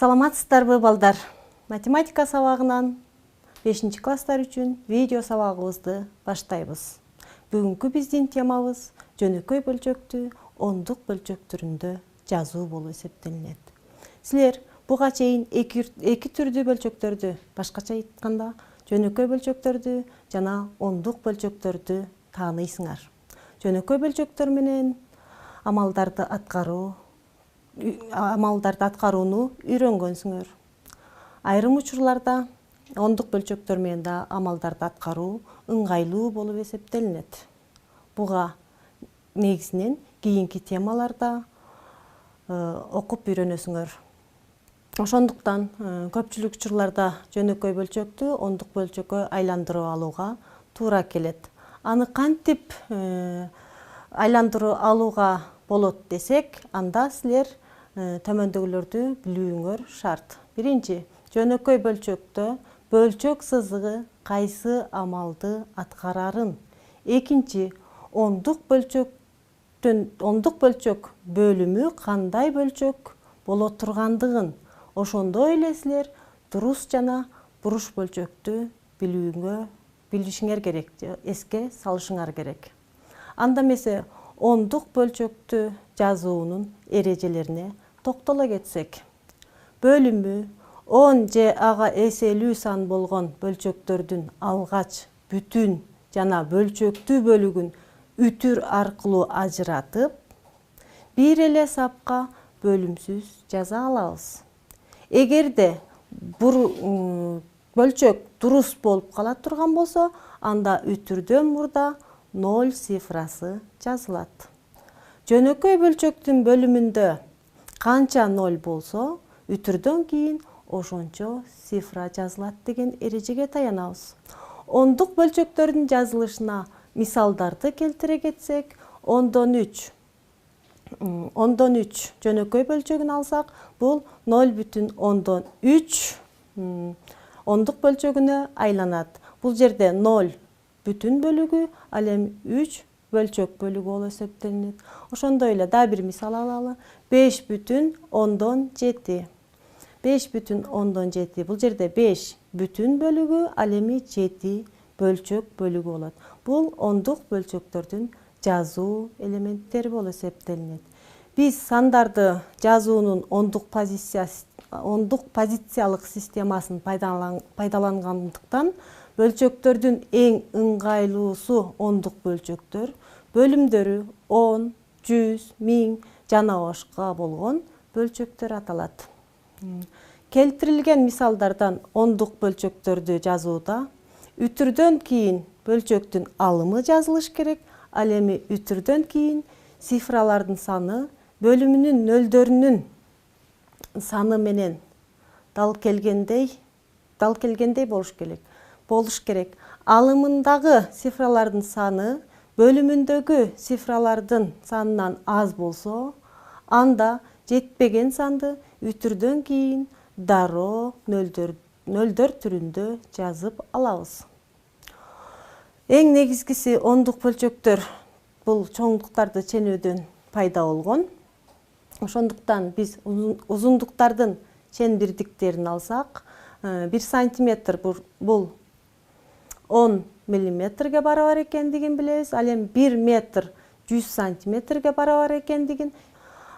Саламатсыздарбы балдар? Математика сабагынан 5 класстар үчүн видео сабагыбызды баштайбыз. Бүгүнкү биздин темабыз жөнөкөй бөлчөктү ондук бөлчөк түрүндө жазуу болуп эсептелинет. Силер буга чейин эки түрдүү бөлчөктөрдү, башкача айтканда жөнөкөй бөлчөктөрдү жана ондук бөлчөктөрдү тааныйсыңар. Жөнөкөй бөлчөктөр менен амалдарды аткарууну үйрөнгөнсүңөр. Айрым учурларда ондук бөлчөктөр менен да амалдарды аткаруу ыңгайлуу болуп эсептелинет. Буга негизинен кийинки темаларда окуп үйрөнөсүңөр. Ошондуктан көпчүлүк учурларда жөнөкөй бөлчөктү ондук бөлчөккө айландырып алууга туура келет. Аны кантип айландырып алууга болот десек, анда силер төмөндөгүлөрдү билүүңөр шарт. Биринчи, жөнөкөй бөлчөктө бөлчөк сызыгы кайсы амалды аткарарын. Экинчи, ондук бөлчөк бөлүмү кандай бөлчөк боло тургандыгын. Ошондой эле силер туруш жана буруш бөлчөктү билишиңер керек, эске салышыңар керек. Анда эмесе ондук бөлчөктү жазуунун эрежелерине токтоло кетсек. Бөлүмү 10 же ага эселүү сан болгон бөлчөктөрдүн алгач бүтүн жана бөлчөктүү бөлүгүн үтүр аркылуу ажыратып, бир эле сапка бөлүмсүз жаза алабыз. Эгерде бөлчөк дурус болуп кала турган болсо, анда үтүрдөн мурда 0 цифрасы жазылат. Жөнөкөй бөлчөктүн бөлүмүндө канча 0 болсо, үтүрдөн кийин ошончо цифра жазылат деген эрежеге таянабыз. Ондук бөлчөктөрдүн жазылышына мисалдарды келтире кетсек, 10-3 жөнөкөй бөлчөгүн алсак, бул 0,3 ондук бөлчөгүнө айланат. Бул жерде 0 бүтүн бөлүгү, ал эми 3 бөлчөк бөлүгү болуп эсептелинет. Ошондой эле да бир мисал алалы. 5,7. 5,7. Бул жерде 5 бүтүн бөлүгү, ал эми 7 бөлчөк бөлүгү болот. Бул ондук бөлчөктөрдүн жазуу элементтери болуп эсептелинет. Биз сандарды жазуунун ондук позициялык системасын пайдалангандыктан, бөлчөктөрдүн эң ыңгайлуусу ондук бөлчөктөр, бөлүмдөрү 10, 100, 1000 жана башка болгон бөлчөктөр аталат. Келтирилген мисалдардан ондук бөлчөктөрдү жазууда үтүрдөн кийин бөлчөктүн алымы жазылыш керек, ал эми үтүрдөн кийин цифралардын саны бөлүмүнүн нөлдөрүнүн саны менен дал келгендей болуш керек. Алымындагы цифралардын саны бөлүмүндөгү цифралардын санынан аз болсо, анда жетпеген санды үтүрдөн кийин дароо нөлдөр түрүндө жазып алабыз. Эң негизгиси ондук бөлчөктөр бул чоңдуктарды ченүүдөн пайда болгон. Ошондуктан биз узундуктардын чен бирдиктерин алсак, 1 сантиметр бул 10 миллиметрге барабар экендигин билебиз. Ал эми 1 метр 100 сантиметрге барабар экендигин.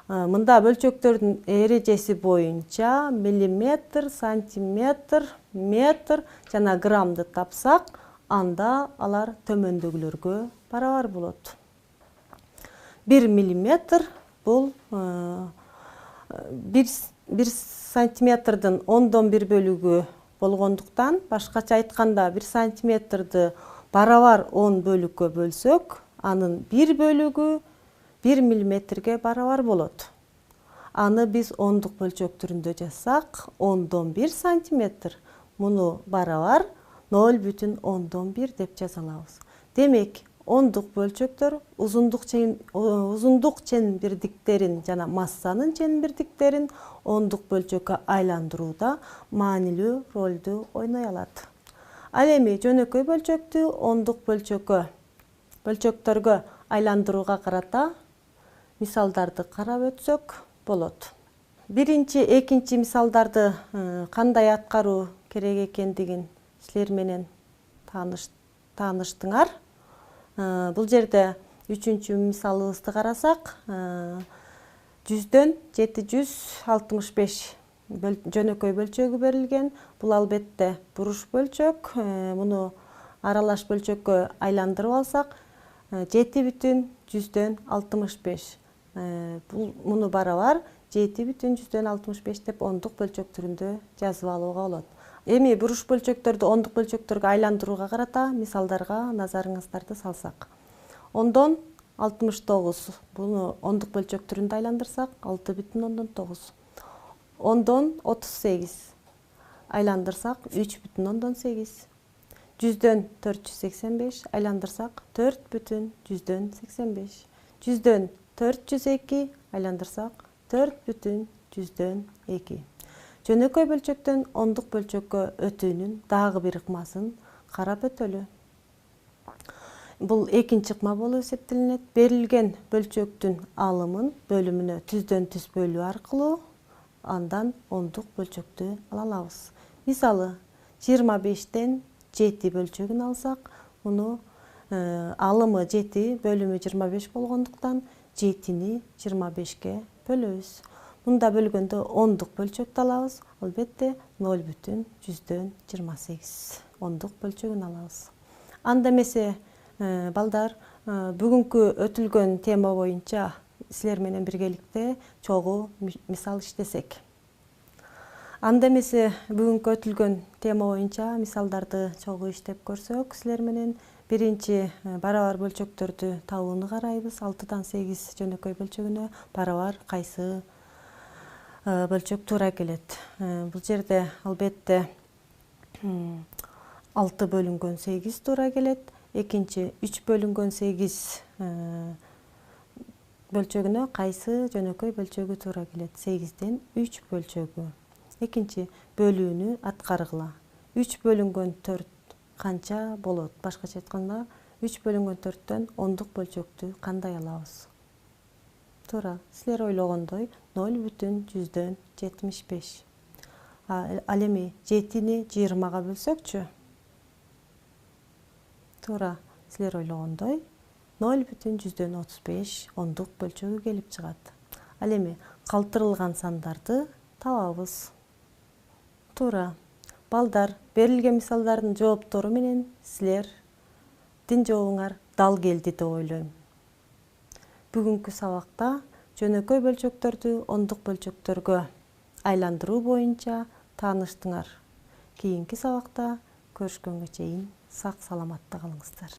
Мында бөлчөктөрдүн эрежеси боюнча миллиметр, сантиметр, метр жана граммды тапсак, анда алар төмөндөгүлөргө барабар болот. 1 миллиметр бул 1 сантиметрдин 10-1 бөлүгү болгондуктан, башкача айтканда 1 сантиметрди барабар 10 бөлүккө бөлсөк, анын 1 бөлүгү 1 миллиметрге барабар болот. Аны биз ондук бөлчөк түрүндө жазсак, 10-1 сантиметр муну барабар 0,1 деп жаза алабыз. Демек, ондук бөлчөктөр узундук чен бирдиктерин жана массанын чен бирдиктерин ондук бөлчөккө айландырууда маанилүү ролду ойной алат. Ал эми жөнөкөй бөлчөктү ондук бөлчөктөргө айландырууга карата мисалдарды карап өтсөк болот. биринчи, экинчи мисалдарды кандай аткаруу керек экендигин силер менен тааныштыңар. Бул жерде үчүнчү мисалыбызды карасак, 100дөн 765 жөнөкөй бөлчөгү берилген. Бул албетте буруш бөлчөк. Муну аралаш бөлчөккө айландырып алсак, 7,165. Муну барабар 7,165 деп ондук бөлчөк түрүндө жазып алууга болот. Эми буруш бөлчөктөрдү ондук бөлчөктөргө айландырууга карата мисалдарга назарыңыздарды салсак. 10дон 69. Буну ондук бөлчөк түрүндө айландырсак 6,9. 10дон 38. Айландырсак 3,8. 100дөн 485 айландырсак 4,185. 100дөн 402 айландырсак 4,2. Жөнөкөй бөлчөктөн ондук бөлчөккө өтүүнүн дагы бир ыкмасын карап өтөлү. Бул экинчи ыкма болуп эсептелинет. Берилген бөлчөктүн алымын бөлүмүнө түздөн түз бөлүү аркылуу андан ондук бөлчөктү ала алабыз. Мисалы, 25ден 7 бөлчөгүн алсак, муну алымы 7, бөлүмү 25 болгондуктан 7-ни 25ке бөлөбүз. Мында бөлгөндө ондук бөлчөктү алабыз. Албетте 0,128 ондук бөлчөгүн алабыз. Анда эмесе, балдар, бүгүнкү өтүлгөн тема боюнча силер менен биргеликте чогуу мисал иштесек. Анда эмесе, бүгүнкү өтүлгөн тема боюнча мисалдарды чогуу иштеп көрсөк, силер менен биринчи барабар бөлчөктөрдү табууну карайбыз. 6дан 8 жөнөкөй бөлчөгүнө барабар кайсы бөлчөк туура келет. Бул жерде албетте 6 бөлүнгөн 8 туура келет. Экинчи 3 бөлүнгөн 8 бөлчөгүнө кайсы жөнөкөй бөлчөгү туура келет? 8ден 3 бөлчөгү. Экинчи бөлүүнү аткаргыла. 3 бөлүнгөн 4 канча болот? Башкача айтканда, 3 бөлүнгөн 4төн ондук бөлчөктү кандай алабыз? Туура, силер ойлогондой 0,175. Ал эми 7-ни 20га бөлсөкчү? Туура, силер ойлогондой 0,135 ондук бөлчөгү келип чыгат. Ал эми калтырылган сандарды табабыз. Туура. Балдар, берилген мисалдардын жооптору менен силердин жообуңар дал келди деп ойлойм. Бүгүнкү сабакта жөнөкөй бөлчөктөрдү ондук бөлчөктөргө айландыруу боюнча тааныштыңар. Кийинки сабакта көрүшкөнгө чейин сак саламатта калыңыздар.